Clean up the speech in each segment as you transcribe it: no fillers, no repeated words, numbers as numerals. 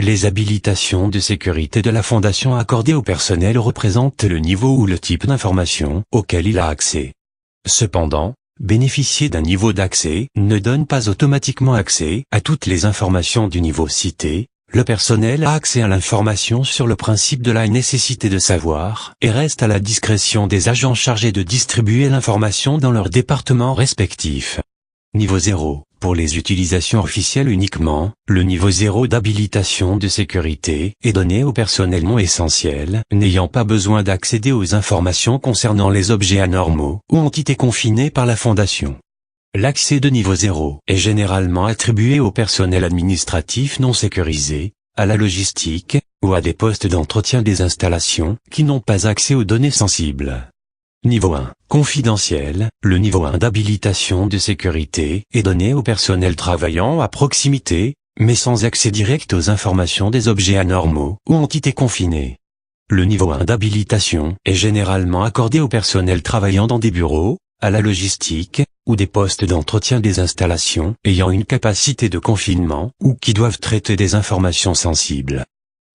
Les habilitations de sécurité de la Fondation accordées au personnel représentent le niveau ou le type d'information auquel il a accès. Cependant, bénéficier d'un niveau d'accès ne donne pas automatiquement accès à toutes les informations du niveau cité. Le personnel a accès à l'information sur le principe de la nécessité de savoir et reste à la discrétion des agents chargés de distribuer l'information dans leurs départements respectifs. Niveau 0. Pour les utilisations officielles uniquement, le niveau 0 d'habilitation de sécurité est donné au personnel non essentiel, n'ayant pas besoin d'accéder aux informations concernant les objets anormaux ou entités confinées par la Fondation. L'accès de niveau 0 est généralement attribué au personnel administratif non sécurisé, à la logistique, ou à des postes d'entretien des installations qui n'ont pas accès aux données sensibles. Niveau 1. Confidentiel. Le niveau 1 d'habilitation de sécurité est donné au personnel travaillant à proximité, mais sans accès direct aux informations des objets anormaux ou entités confinées. Le niveau 1 d'habilitation est généralement accordé au personnel travaillant dans des bureaux, à la logistique, ou des postes d'entretien des installations ayant une capacité de confinement ou qui doivent traiter des informations sensibles.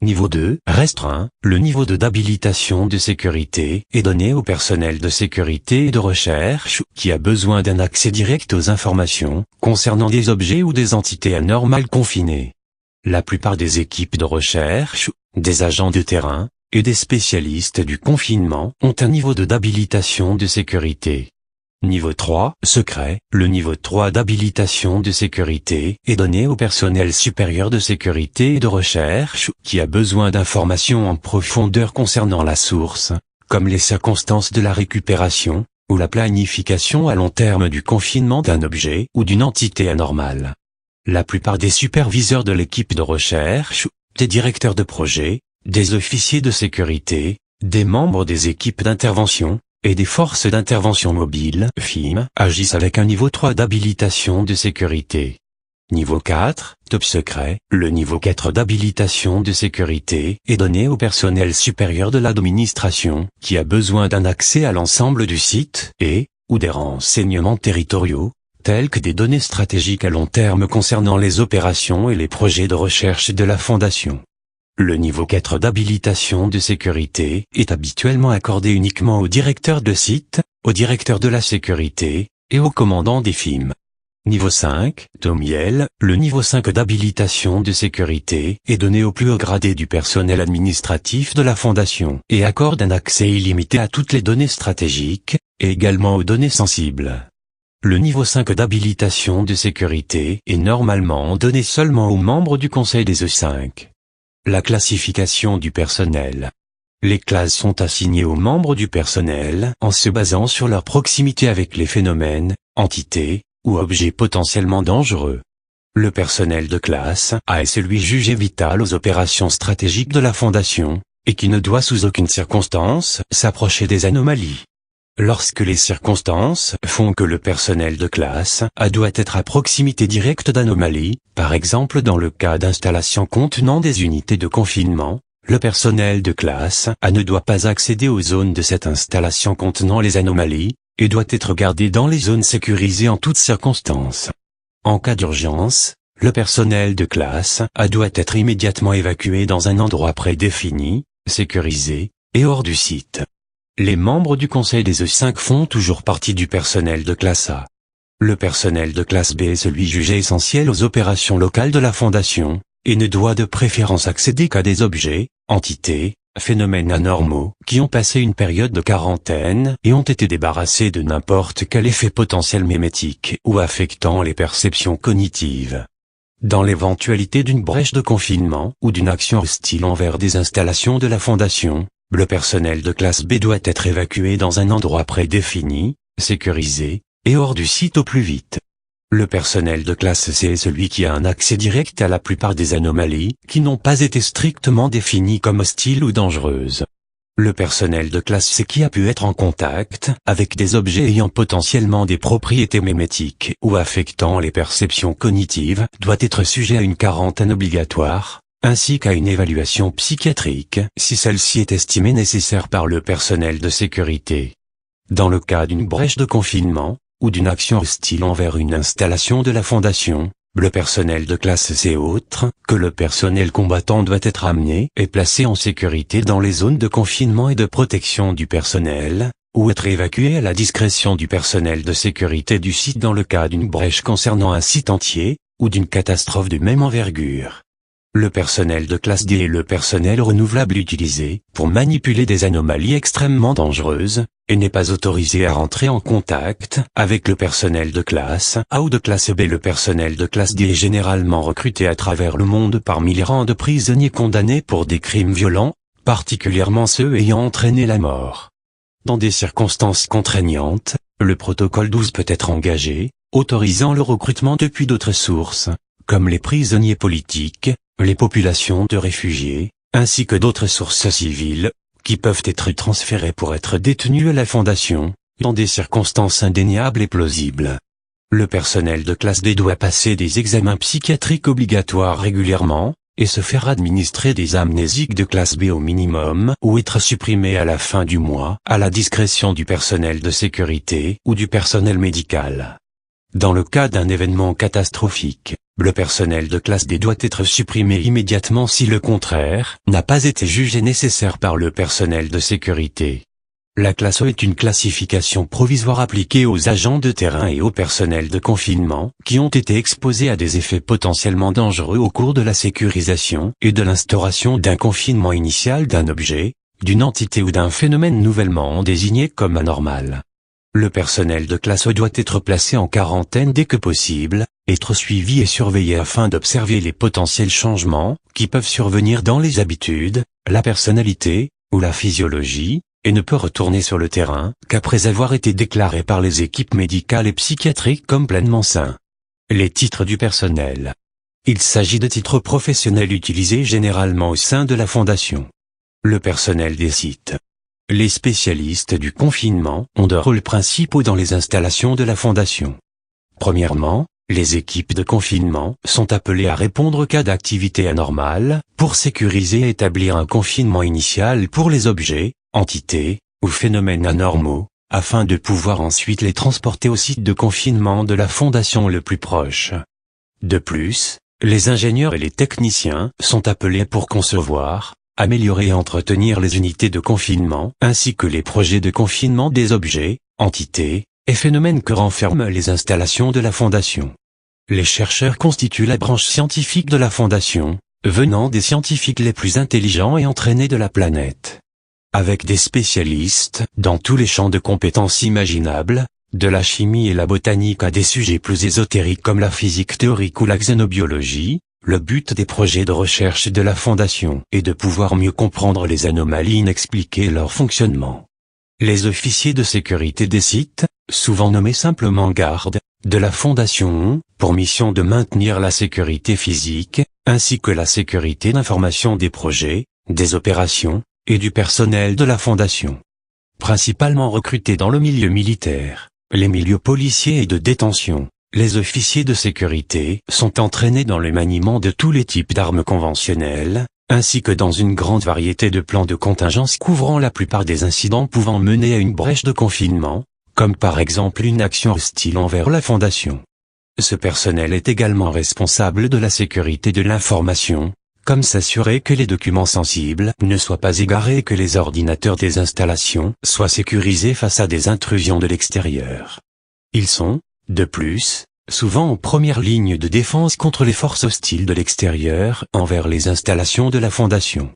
Niveau 2, restreint. Le niveau 2 d'habilitation de sécurité est donné au personnel de sécurité et de recherche qui a besoin d'un accès direct aux informations concernant des objets ou des entités anormales confinées. La plupart des équipes de recherche, des agents de terrain et des spécialistes du confinement ont un niveau 2 d'habilitation de sécurité. Niveau 3, secret. Le niveau 3 d'habilitation de sécurité est donné au personnel supérieur de sécurité et de recherche qui a besoin d'informations en profondeur concernant la source, comme les circonstances de la récupération, ou la planification à long terme du confinement d'un objet ou d'une entité anormale. La plupart des superviseurs de l'équipe de recherche, des directeurs de projet, des officiers de sécurité, des membres des équipes d'intervention, et des forces d'intervention mobiles (FIM) agissent avec un niveau 3 d'habilitation de sécurité. Niveau 4, top secret. Le niveau 4 d'habilitation de sécurité est donné au personnel supérieur de l'administration qui a besoin d'un accès à l'ensemble du site ou des renseignements territoriaux, tels que des données stratégiques à long terme concernant les opérations et les projets de recherche de la Fondation. Le niveau 4 d'habilitation de sécurité est habituellement accordé uniquement au directeur de site, au directeur de la sécurité, et au commandant des FIM. Niveau 5, Tomiel. Le niveau 5 d'habilitation de sécurité est donné au plus haut gradé du personnel administratif de la Fondation et accorde un accès illimité à toutes les données stratégiques, et également aux données sensibles. Le niveau 5 d'habilitation de sécurité est normalement donné seulement aux membres du Conseil des E5. La classification du personnel. Les classes sont assignées aux membres du personnel en se basant sur leur proximité avec les phénomènes, entités, ou objets potentiellement dangereux. Le personnel de classe A est celui jugé vital aux opérations stratégiques de la Fondation, et qui ne doit sous aucune circonstance s'approcher des anomalies. Lorsque les circonstances font que le personnel de classe A doit être à proximité directe d'anomalies, par exemple dans le cas d'installations contenant des unités de confinement, le personnel de classe A ne doit pas accéder aux zones de cette installation contenant les anomalies, et doit être gardé dans les zones sécurisées en toutes circonstances. En cas d'urgence, le personnel de classe A doit être immédiatement évacué dans un endroit prédéfini, sécurisé, et hors du site. Les membres du Conseil des E5 font toujours partie du personnel de classe A. Le personnel de classe B est celui jugé essentiel aux opérations locales de la Fondation, et ne doit de préférence accéder qu'à des objets, entités, phénomènes anormaux, qui ont passé une période de quarantaine et ont été débarrassés de n'importe quel effet potentiel mémétique ou affectant les perceptions cognitives. Dans l'éventualité d'une brèche de confinement ou d'une action hostile envers des installations de la Fondation, le personnel de classe B doit être évacué dans un endroit prédéfini, sécurisé, et hors du site au plus vite. Le personnel de classe C est celui qui a un accès direct à la plupart des anomalies qui n'ont pas été strictement définies comme hostiles ou dangereuses. Le personnel de classe C qui a pu être en contact avec des objets ayant potentiellement des propriétés mémétiques ou affectant les perceptions cognitives doit être sujet à une quarantaine obligatoire, ainsi qu'à une évaluation psychiatrique si celle-ci est estimée nécessaire par le personnel de sécurité. Dans le cas d'une brèche de confinement, ou d'une action hostile envers une installation de la Fondation, le personnel de classe C et autres, que le personnel combattant doit être amené et placé en sécurité dans les zones de confinement et de protection du personnel, ou être évacué à la discrétion du personnel de sécurité du site dans le cas d'une brèche concernant un site entier, ou d'une catastrophe de même envergure. Le personnel de classe D est le personnel renouvelable utilisé pour manipuler des anomalies extrêmement dangereuses, et n'est pas autorisé à rentrer en contact avec le personnel de classe A ou de classe B. Le personnel de classe D est généralement recruté à travers le monde parmi les rangs de prisonniers condamnés pour des crimes violents, particulièrement ceux ayant entraîné la mort. Dans des circonstances contraignantes, le protocole 12 peut être engagé, autorisant le recrutement depuis d'autres sources, comme les prisonniers politiques, les populations de réfugiés, ainsi que d'autres sources civiles, qui peuvent être transférées pour être détenues à la Fondation, dans des circonstances indéniables et plausibles. Le personnel de classe D doit passer des examens psychiatriques obligatoires régulièrement, et se faire administrer des amnésiques de classe B au minimum, ou être supprimé à la fin du mois, à la discrétion du personnel de sécurité ou du personnel médical. Dans le cas d'un événement catastrophique, le personnel de classe D doit être supprimé immédiatement si le contraire n'a pas été jugé nécessaire par le personnel de sécurité. La classe E est une classification provisoire appliquée aux agents de terrain et au personnel de confinement qui ont été exposés à des effets potentiellement dangereux au cours de la sécurisation et de l'instauration d'un confinement initial d'un objet, d'une entité ou d'un phénomène nouvellement désigné comme anormal. Le personnel de classe E doit être placé en quarantaine dès que possible, être suivi et surveillé afin d'observer les potentiels changements qui peuvent survenir dans les habitudes, la personnalité, ou la physiologie, et ne peut retourner sur le terrain qu'après avoir été déclaré par les équipes médicales et psychiatriques comme pleinement sain. Les titres du personnel. Il s'agit de titres professionnels utilisés généralement au sein de la Fondation. Le personnel des sites. Les spécialistes du confinement ont deux rôles principaux dans les installations de la Fondation. Premièrement, les équipes de confinement sont appelées à répondre aux cas d'activité anormale, pour sécuriser et établir un confinement initial pour les objets, entités, ou phénomènes anormaux, afin de pouvoir ensuite les transporter au site de confinement de la Fondation le plus proche. De plus, les ingénieurs et les techniciens sont appelés pour concevoir, améliorer et entretenir les unités de confinement, ainsi que les projets de confinement des objets, entités, et phénomènes que renferment les installations de la Fondation. Les chercheurs constituent la branche scientifique de la Fondation, venant des scientifiques les plus intelligents et entraînés de la planète. Avec des spécialistes dans tous les champs de compétences imaginables, de la chimie et la botanique à des sujets plus ésotériques comme la physique théorique ou la xénobiologie, le but des projets de recherche de la Fondation est de pouvoir mieux comprendre les anomalies inexpliquées et leur fonctionnement. Les officiers de sécurité des sites, souvent nommés simplement gardes, de la Fondation ont pour mission de maintenir la sécurité physique, ainsi que la sécurité d'information des projets, des opérations, et du personnel de la Fondation. Principalement recrutés dans le milieu militaire, les milieux policiers et de détention, les officiers de sécurité sont entraînés dans le maniement de tous les types d'armes conventionnelles, ainsi que dans une grande variété de plans de contingence couvrant la plupart des incidents pouvant mener à une brèche de confinement, comme par exemple une action hostile envers la Fondation. Ce personnel est également responsable de la sécurité de l'information, comme s'assurer que les documents sensibles ne soient pas égarés et que les ordinateurs des installations soient sécurisés face à des intrusions de l'extérieur. Ils sont, de plus, souvent en première ligne de défense contre les forces hostiles de l'extérieur envers les installations de la Fondation.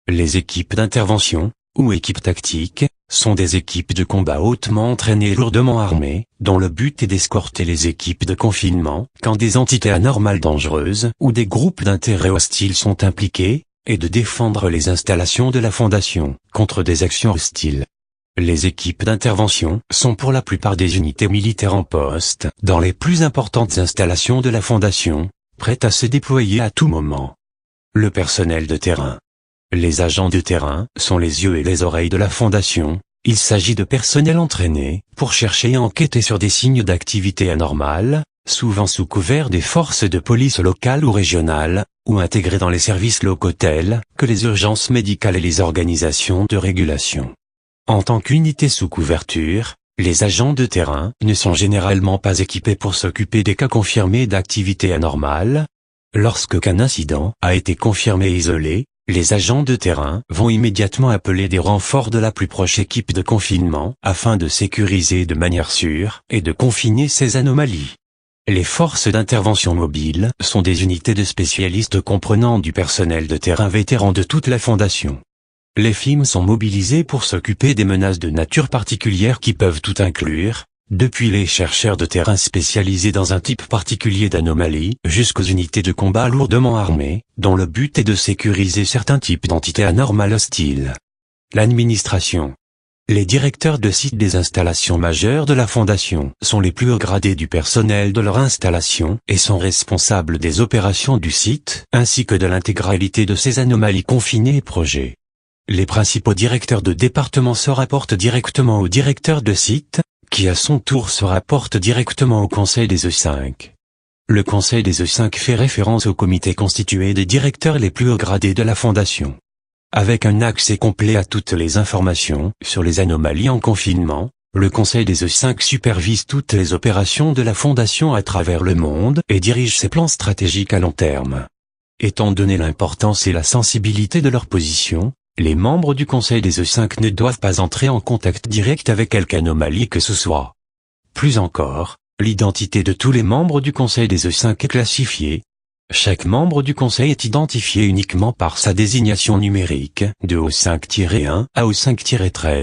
Les équipes d'intervention, ou équipes tactiques, sont des équipes de combat hautement entraînées et lourdement armées, dont le but est d'escorter les équipes de confinement quand des entités anormales dangereuses ou des groupes d'intérêts hostiles sont impliqués, et de défendre les installations de la Fondation contre des actions hostiles. Les équipes d'intervention sont pour la plupart des unités militaires en poste dans les plus importantes installations de la Fondation, prêtes à se déployer à tout moment. Le personnel de terrain. Les agents de terrain sont les yeux et les oreilles de la Fondation. Il s'agit de personnel entraîné pour chercher et enquêter sur des signes d'activité anormale, souvent sous couvert des forces de police locales ou régionales, ou intégrés dans les services locaux tels que les urgences médicales et les organisations de régulation. En tant qu'unité sous couverture, Les agents de terrain ne sont généralement pas équipés pour s'occuper des cas confirmés d'activité anormale. Lorsqu'un incident a été confirmé et isolé, les agents de terrain vont immédiatement appeler des renforts de la plus proche équipe de confinement afin de sécuriser de manière sûre et de confiner ces anomalies. Les forces d'intervention mobiles sont des unités de spécialistes comprenant du personnel de terrain vétéran de toute la fondation. Les FIM sont mobilisés pour s'occuper des menaces de nature particulière qui peuvent tout inclure, depuis les chercheurs de terrain spécialisés dans un type particulier d'anomalie, jusqu'aux unités de combat lourdement armées, dont le but est de sécuriser certains types d'entités anormales hostiles. L'administration. Les directeurs de site des installations majeures de la Fondation sont les plus hauts gradés du personnel de leur installation et sont responsables des opérations du site, ainsi que de l'intégralité de ces anomalies confinées et projets. Les principaux directeurs de département se rapportent directement au directeur de site, qui à son tour se rapporte directement au Conseil des E5. Le Conseil des E5 fait référence au comité constitué des directeurs les plus hauts gradés de la Fondation. Avec un accès complet à toutes les informations sur les anomalies en confinement, le Conseil des E5 supervise toutes les opérations de la Fondation à travers le monde et dirige ses plans stratégiques à long terme. Étant donné l'importance et la sensibilité de leur position, les membres du Conseil des E5 ne doivent pas entrer en contact direct avec quelque anomalie que ce soit. Plus encore, l'identité de tous les membres du Conseil des E5 est classifiée. Chaque membre du Conseil est identifié uniquement par sa désignation numérique, de O5-1 à O5-13.